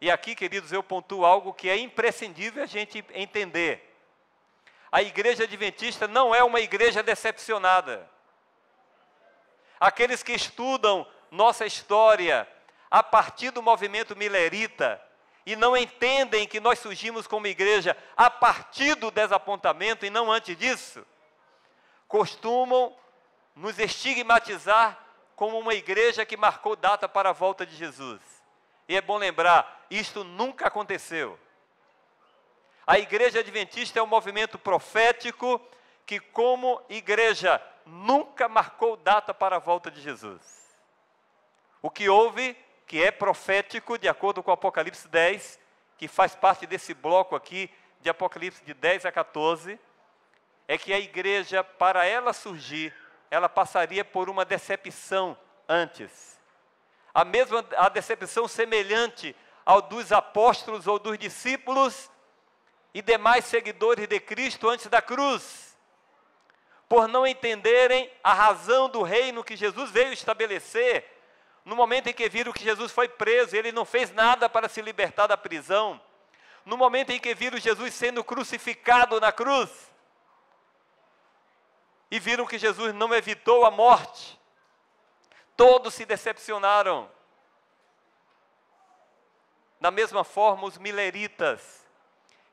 E aqui, queridos, eu pontuo algo que é imprescindível a gente entender. A igreja adventista não é uma igreja decepcionada. Aqueles que estudam nossa história a partir do movimento milerita e não entendem que nós surgimos como igreja a partir do desapontamento e não antes disso, costumam nos estigmatizar como uma igreja que marcou data para a volta de Jesus. E é bom lembrar, isto nunca aconteceu. A igreja adventista é um movimento profético que, como igreja, nunca marcou data para a volta de Jesus. O que houve, que é profético, de acordo com o Apocalipse 10, que faz parte desse bloco aqui, de Apocalipse de 10 a 14, é que a igreja, para ela surgir, ela passaria por uma decepção antes. A decepção semelhante ao dos apóstolos ou dos discípulos e demais seguidores de Cristo antes da cruz, por não entenderem a razão do reino que Jesus veio estabelecer. No momento em que viram que Jesus foi preso, ele não fez nada para se libertar da prisão. No momento em que viram Jesus sendo crucificado na cruz, e viram que Jesus não evitou a morte, todos se decepcionaram. Da mesma forma, os mileritas,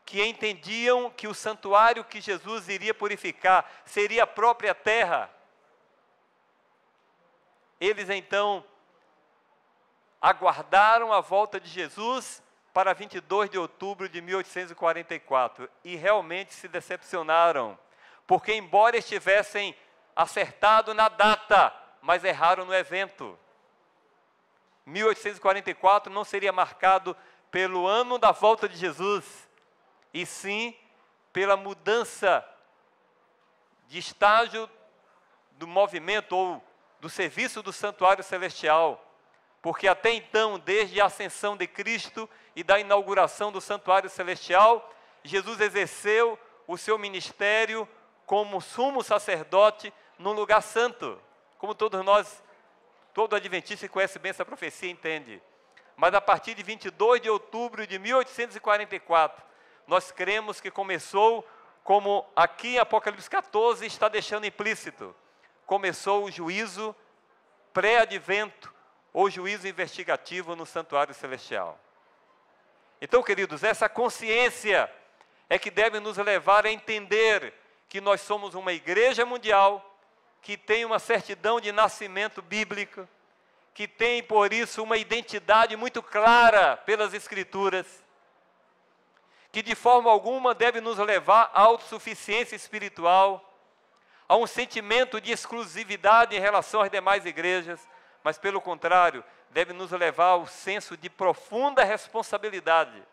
que entendiam que o santuário que Jesus iria purificar seria a própria terra, eles então aguardaram a volta de Jesus para 22 de outubro de 1844 e realmente se decepcionaram, porque embora estivessem acertado na data, mas erraram no evento. 1844 não seria marcado pelo ano da volta de Jesus, e sim pela mudança de estágio do movimento ou do serviço do santuário celestial, porque até então, desde a ascensão de Cristo e da inauguração do santuário celestial, Jesus exerceu o seu ministério como sumo sacerdote no lugar santo, como todos nós, todo adventista que conhece bem essa profecia entende. Mas a partir de 22 de outubro de 1844, nós cremos que começou, como aqui em Apocalipse 14 está deixando implícito, começou o juízo pré-advento, ou juízo investigativo no santuário celestial. Então, queridos, essa consciência é que deve nos levar a entender que nós somos uma igreja mundial, que tem uma certidão de nascimento bíblico, que tem, por isso, uma identidade muito clara pelas Escrituras, que de forma alguma deve nos levar à autossuficiência espiritual, a um sentimento de exclusividade em relação às demais igrejas, mas pelo contrário, deve nos levar ao senso de profunda responsabilidade,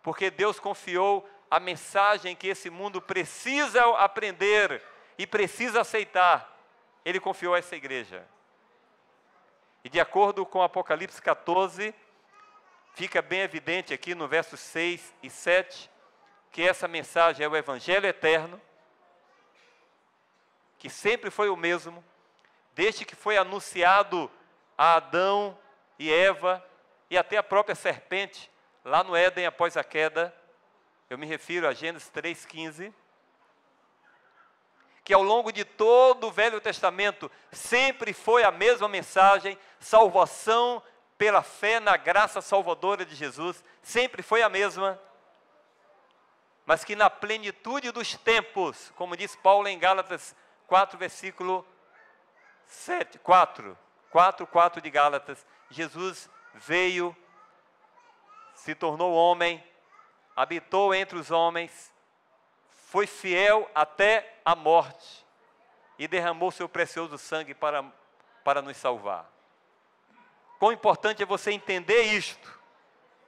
porque Deus confiou a mensagem que esse mundo precisa aprender e precisa aceitar, Ele confiou a essa igreja. E de acordo com Apocalipse 14, fica bem evidente aqui no versos 6 e 7, que essa mensagem é o Evangelho eterno, que sempre foi o mesmo, desde que foi anunciado a Adão e Eva, e até a própria serpente, lá no Éden após a queda. Eu me refiro a Gênesis 3,15, que ao longo de todo o Velho Testamento, sempre foi a mesma mensagem, salvação pela fé na graça salvadora de Jesus, sempre foi a mesma, mas que na plenitude dos tempos, como diz Paulo em Gálatas 4, versículo 7, 4 de Gálatas, Jesus veio, se tornou homem, habitou entre os homens, foi fiel até a morte e derramou seu precioso sangue para nos salvar. Quão importante é você entender isto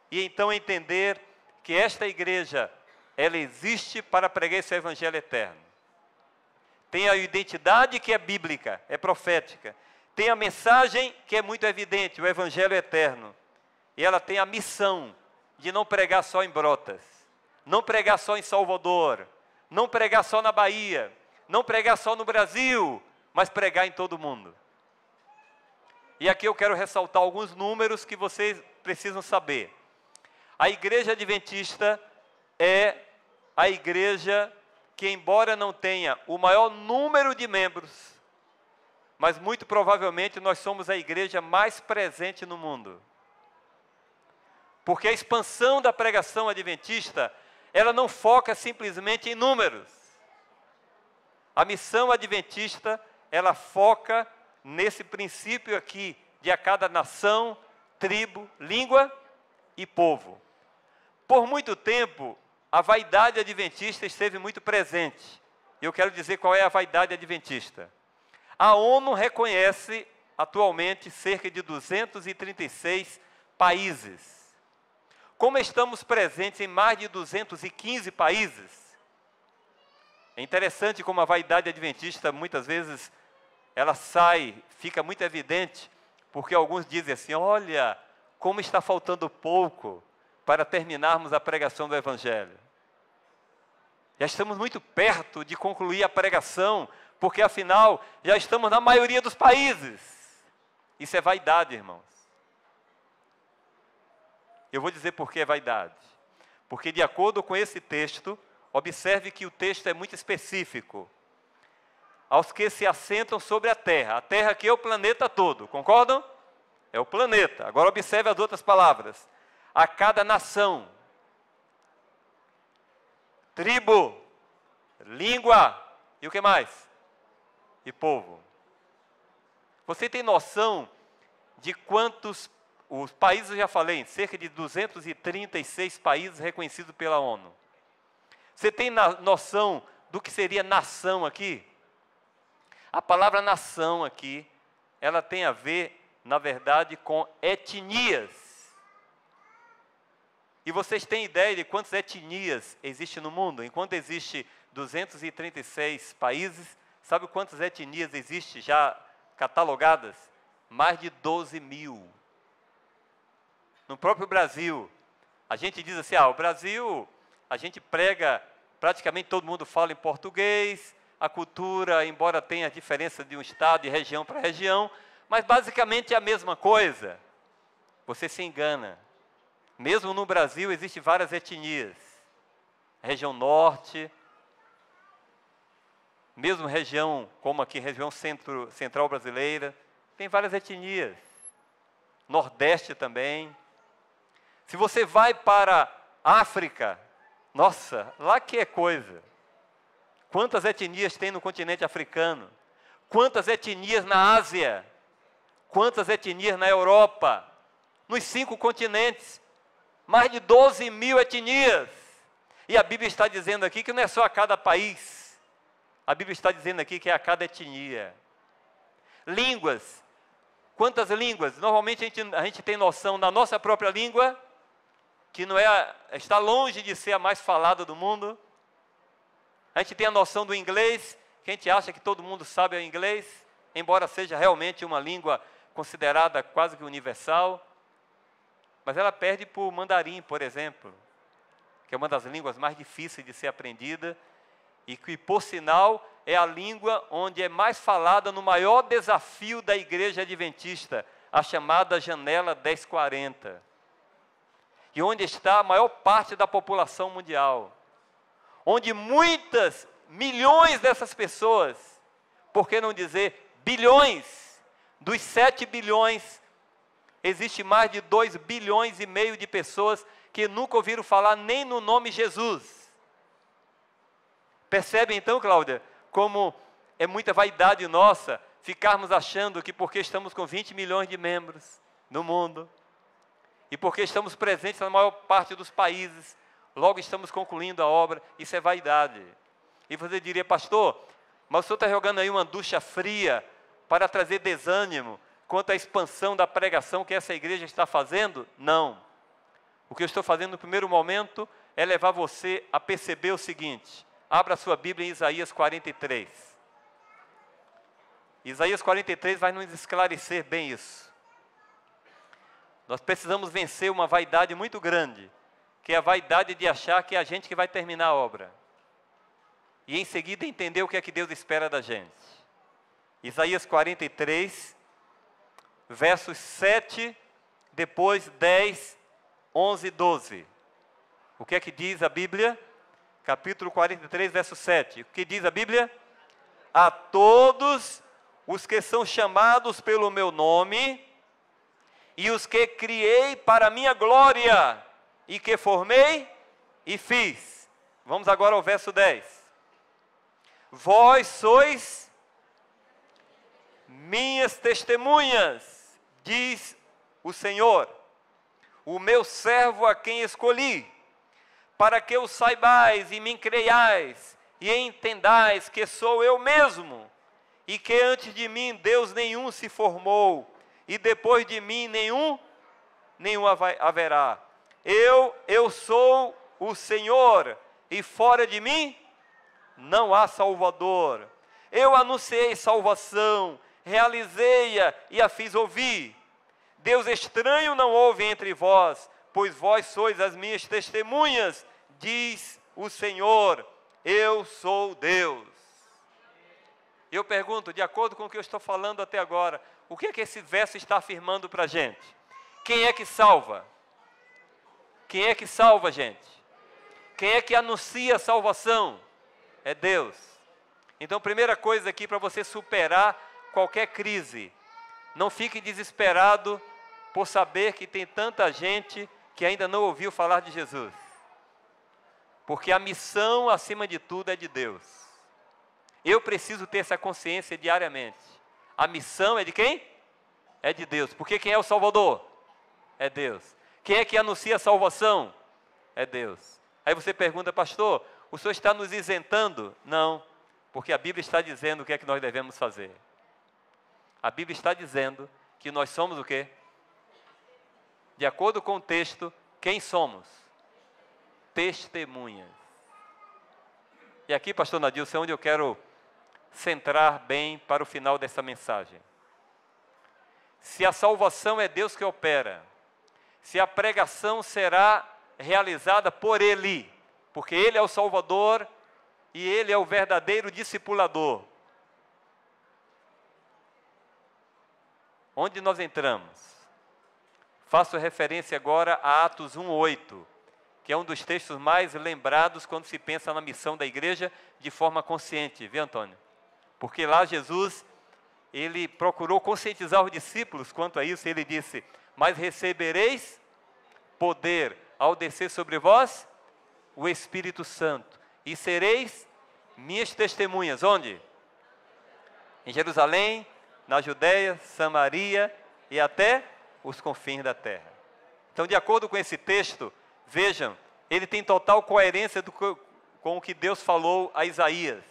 e então entender que esta igreja, ela existe para pregar esse evangelho eterno. Tem a identidade que é bíblica, é profética. Tem a mensagem que é muito evidente, o evangelho eterno. E ela tem a missão de não pregar só em Brotas, não pregar só em Salvador, não pregar só na Bahia, não pregar só no Brasil, mas pregar em todo o mundo. E aqui eu quero ressaltar alguns números que vocês precisam saber. A igreja adventista é a igreja que, embora não tenha o maior número de membros, mas muito provavelmente nós somos a igreja mais presente no mundo. Porque a expansão da pregação adventista, ela não foca simplesmente em números. A missão adventista, ela foca nesse princípio aqui, de a cada nação, tribo, língua e povo. Por muito tempo, a vaidade adventista esteve muito presente. Eu quero dizer qual é a vaidade adventista. A ONU reconhece atualmente cerca de 236 países. Como estamos presentes em mais de 215 países, é interessante como a vaidade adventista, muitas vezes, ela fica muito evidente, porque alguns dizem assim, olha, como está faltando pouco para terminarmos a pregação do Evangelho. Já estamos muito perto de concluir a pregação, porque afinal, já estamos na maioria dos países. Isso é vaidade, irmãos. Eu vou dizer por que é vaidade. Porque de acordo com esse texto, observe que o texto é muito específico. Aos que se assentam sobre a terra que é o planeta todo, concordam? É o planeta. Agora observe as outras palavras. A cada nação, tribo, língua, e o que mais? E povo. Você tem noção de quantos, os países eu já falei, cerca de 236 países reconhecidos pela ONU. Você tem noção do que seria nação aqui? A palavra nação aqui, ela tem a ver, na verdade, com etnias. E vocês têm ideia de quantas etnias existem no mundo? Enquanto existe 236 países, sabe quantas etnias existem já catalogadas? Mais de 12 mil. No próprio Brasil, a gente diz assim, o Brasil, a gente prega, praticamente todo mundo fala em português, a cultura, embora tenha diferença de um estado, de região para região, mas basicamente é a mesma coisa. Você se engana. Mesmo no Brasil existem várias etnias. Região norte, mesmo região, como aqui, região central brasileira, tem várias etnias. Nordeste também. Se você vai para a África, nossa, lá que é coisa. Quantas etnias tem no continente africano? Quantas etnias na Ásia? Quantas etnias na Europa? Nos 5 continentes. Mais de 12 mil etnias. E a Bíblia está dizendo aqui que não é só a cada país. A Bíblia está dizendo aqui que é a cada etnia. Línguas. Quantas línguas? Normalmente a gente tem noção da nossa própria língua, que não está longe de ser a mais falada do mundo. A gente tem a noção do inglês, que a gente acha que todo mundo sabe o inglês, embora seja realmente uma língua considerada quase que universal. Mas ela perde para o mandarim, por exemplo, que é uma das línguas mais difíceis de ser aprendida, e que, por sinal, é a língua onde é mais falada no maior desafio da igreja adventista, a chamada janela 1040. E onde está a maior parte da população mundial. Onde muitas, milhões dessas pessoas, por que não dizer bilhões, dos 7 bilhões, existe mais de 2,5 bilhões de pessoas que nunca ouviram falar nem no nome Jesus. Percebe então, Cláudia, como é muita vaidade nossa ficarmos achando que porque estamos com 20 milhões de membros no mundo, e porque estamos presentes na maior parte dos países, logo estamos concluindo a obra, isso é vaidade. E você diria, pastor, mas o senhor está jogando aí uma ducha fria para trazer desânimo quanto à expansão da pregação que essa igreja está fazendo? Não. O que eu estou fazendo no primeiro momento é levar você a perceber o seguinte. Abra a sua Bíblia em Isaías 43. Isaías 43 vai nos esclarecer bem isso. Nós precisamos vencer uma vaidade muito grande, que é a vaidade de achar que é a gente que vai terminar a obra. E em seguida entender o que é que Deus espera da gente. Isaías 43, versos 7, depois 10, 11 e 12. O que é que diz a Bíblia? Capítulo 43, verso 7. O que diz a Bíblia? A todos os que são chamados pelo meu nome, e os que criei para a minha glória, e que formei e fiz. Vamos agora ao verso 10. Vós sois minhas testemunhas, diz o Senhor, o meu servo a quem escolhi, para que o saibais e me creiais, e entendais que sou eu mesmo, e que antes de mim Deus nenhum se formou, e depois de mim nenhum haverá. Eu sou o Senhor, e fora de mim não há Salvador. Eu anunciei salvação, realizei-a e a fiz ouvir. Deus estranho não houve entre vós, pois vós sois as minhas testemunhas, diz o Senhor, eu sou Deus. Eu pergunto, de acordo com o que eu estou falando até agora, o que é que esse verso está afirmando para a gente? Quem é que salva? Quem é que salva, gente? Quem é que anuncia a salvação? É Deus. Então, primeira coisa aqui para você superar qualquer crise, não fique desesperado por saber que tem tanta gente que ainda não ouviu falar de Jesus. Porque a missão, acima de tudo, é de Deus. Eu preciso ter essa consciência diariamente. A missão é de quem? É de Deus. Porque quem é o Salvador? É Deus. Quem é que anuncia a salvação? É Deus. Aí você pergunta, pastor, o senhor está nos isentando? Não, porque a Bíblia está dizendo o que é que nós devemos fazer. A Bíblia está dizendo que nós somos o quê? De acordo com o texto, quem somos? Testemunhas. E aqui, pastor Nadilson, é onde eu quero centrar bem para o final dessa mensagem. Se a salvação é Deus que opera, se a pregação será realizada por Ele, porque Ele é o Salvador e Ele é o verdadeiro discipulador. Onde nós entramos? Faço referência agora a Atos 1:8, que é um dos textos mais lembrados quando se pensa na missão da igreja de forma consciente, viu, Antônio? Porque lá Jesus, ele procurou conscientizar os discípulos quanto a isso, ele disse, mas recebereis poder ao descer sobre vós o Espírito Santo, e sereis minhas testemunhas, onde? Em Jerusalém, na Judéia, Samaria e até os confins da terra. Então, de acordo com esse texto, vejam, ele tem total coerência com o que Deus falou a Isaías.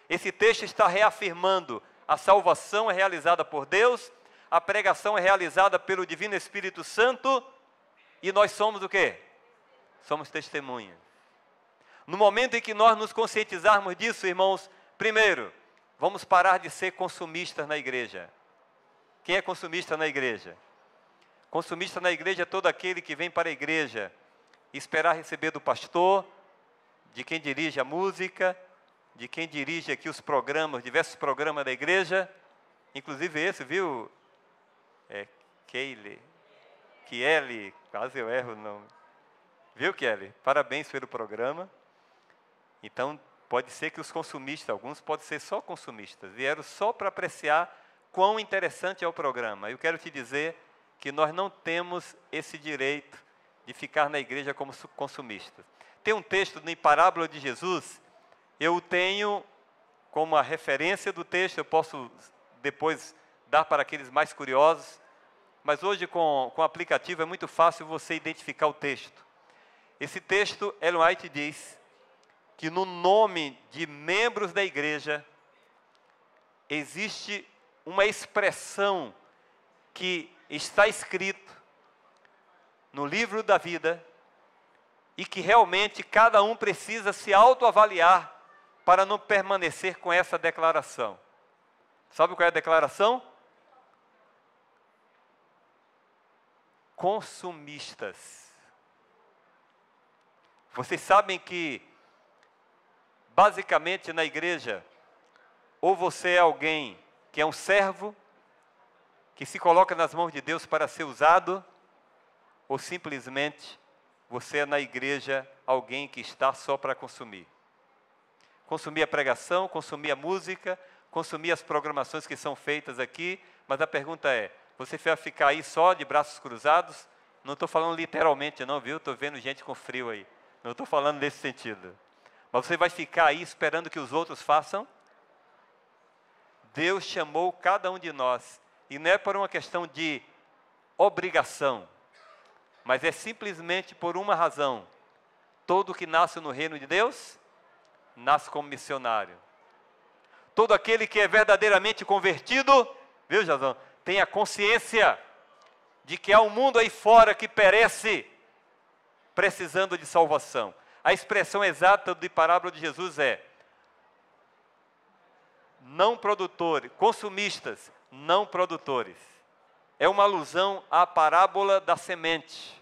Esse texto está reafirmando a salvação é realizada por Deus, a pregação é realizada pelo Divino Espírito Santo, e nós somos o quê? Somos testemunhas. No momento em que nós nos conscientizarmos disso, irmãos, primeiro, vamos parar de ser consumistas na igreja. Quem é consumista na igreja? Consumista na igreja é todo aquele que vem para a igreja esperar receber do pastor, de quem dirige a música, de quem dirige aqui os programas, diversos programas da igreja, inclusive esse, viu? Kelly, quase eu erro o nome. Viu, Kelly? Parabéns pelo programa. Então, pode ser que os consumistas, alguns podem ser só consumistas, vieram só para apreciar quão interessante é o programa. Eu quero te dizer que nós não temos esse direito de ficar na igreja como consumistas. Tem um texto em Parábola de Jesus, eu tenho como a referência do texto, eu posso depois dar para aqueles mais curiosos, mas hoje com o aplicativo é muito fácil você identificar o texto. Esse texto, Ellen White diz que no nome de membros da igreja existe uma expressão que está escrito no livro da vida e que realmente cada um precisa se autoavaliar para não permanecer com essa declaração. Sabe qual é a declaração? Consumistas. Vocês sabem que, basicamente na igreja, ou você é alguém que é um servo, que se coloca nas mãos de Deus para ser usado, ou simplesmente você é na igreja alguém que está só para consumir? Consumir a pregação, consumir a música, consumir as programações que são feitas aqui, mas a pergunta é, você vai ficar aí só de braços cruzados? Não estou falando literalmente não, viu? Estou vendo gente com frio aí. Não estou falando nesse sentido. Mas você vai ficar aí esperando que os outros façam? Deus chamou cada um de nós, e não é por uma questão de obrigação, mas é simplesmente por uma razão. Todo que nasce no reino de Deus, nasce como missionário. Todo aquele que é verdadeiramente convertido, viu, Jazão, tem a consciência de que há um mundo aí fora que perece, precisando de salvação. A expressão exata de parábola de Jesus é: não produtores, consumistas, não produtores. É uma alusão à parábola da semente.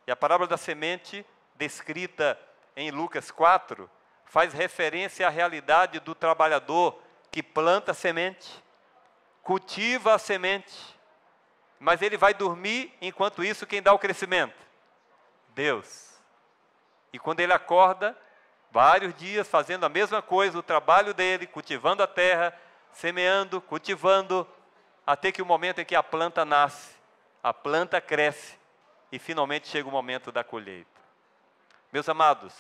E a parábola da semente, descrita em Lucas 4, faz referência à realidade do trabalhador que planta a semente, cultiva a semente, mas ele vai dormir, enquanto isso quem dá o crescimento? Deus. E quando ele acorda, vários dias fazendo a mesma coisa, o trabalho dele, cultivando a terra, semeando, cultivando, até que o momento em que a planta nasce, a planta cresce e finalmente chega o momento da colheita. Meus amados,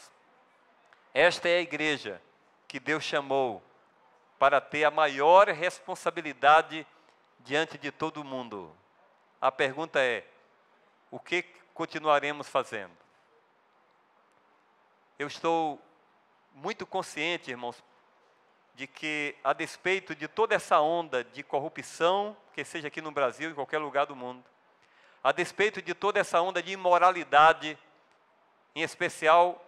esta é a igreja que Deus chamou para ter a maior responsabilidade diante de todo mundo. A pergunta é, o que continuaremos fazendo? Eu estou muito consciente, irmãos, de que, a despeito de toda essa onda de corrupção, que seja aqui no Brasil, em qualquer lugar do mundo, a despeito de toda essa onda de imoralidade, em especial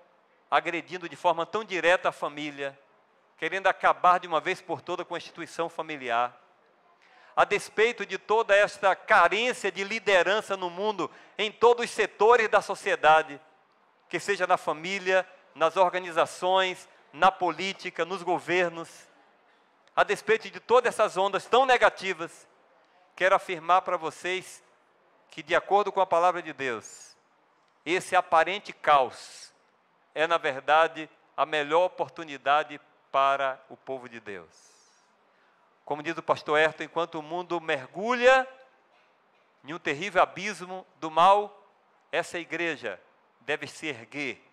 agredindo de forma tão direta a família, querendo acabar de uma vez por todas com a instituição familiar, a despeito de toda esta carência de liderança no mundo, em todos os setores da sociedade, que seja na família, nas organizações, na política, nos governos, a despeito de todas essas ondas tão negativas, quero afirmar para vocês que, de acordo com a palavra de Deus, esse aparente caos é, na verdade, a melhor oportunidade para o povo de Deus. Como diz o pastor Ayrton, enquanto o mundo mergulha em um terrível abismo do mal, essa igreja deve se erguer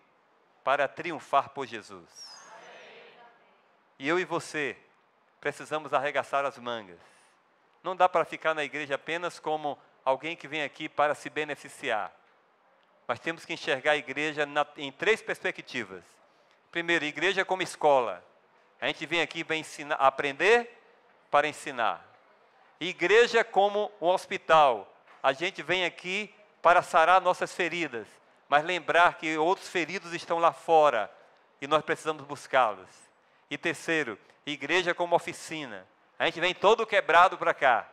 para triunfar por Jesus. E eu e você precisamos arregaçar as mangas. Não dá para ficar na igreja apenas como alguém que vem aqui para se beneficiar. Mas temos que enxergar a igreja em três perspectivas. Primeiro, igreja como escola. A gente vem aqui para ensinar, aprender para ensinar. Igreja como um hospital. A gente vem aqui para sarar nossas feridas, mas lembrar que outros feridos estão lá fora e nós precisamos buscá-los. E terceiro, igreja como oficina. A gente vem todo quebrado para cá.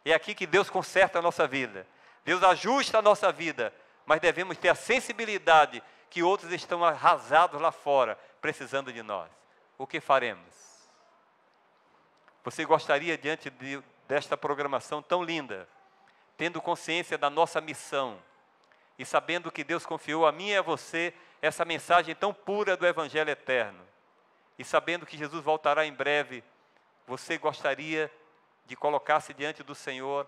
É aqui que Deus conserta a nossa vida. Deus ajusta a nossa vida, mas devemos ter a sensibilidade que outros estão arrasados lá fora, precisando de nós. O que faremos? Você gostaria, diante desta programação tão linda, tendo consciência da nossa missão e sabendo que Deus confiou a mim e a você essa mensagem tão pura do Evangelho eterno, e sabendo que Jesus voltará em breve, você gostaria de colocar-se diante do Senhor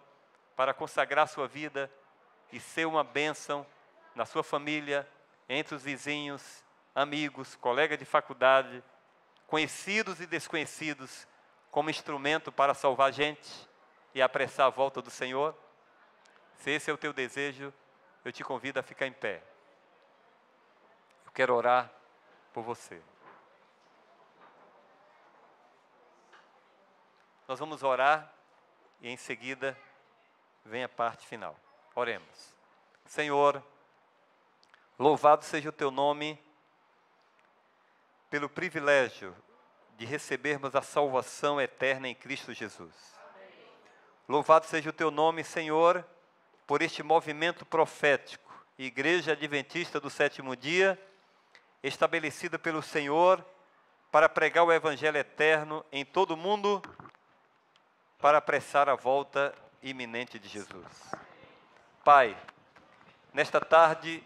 para consagrar sua vida e ser uma bênção na sua família, entre os vizinhos, amigos, colegas de faculdade, conhecidos e desconhecidos, como instrumento para salvar gente e apressar a volta do Senhor? Se esse é o teu desejo, eu te convido a ficar em pé. Eu quero orar por você. Nós vamos orar e em seguida vem a parte final. Oremos. Senhor, louvado seja o teu nome pelo privilégio de recebermos a salvação eterna em Cristo Jesus. Louvado seja o teu nome, Senhor, por este movimento profético, Igreja Adventista do Sétimo Dia, estabelecida pelo Senhor para pregar o Evangelho eterno em todo o mundo, para apressar a volta iminente de Jesus. Pai, nesta tarde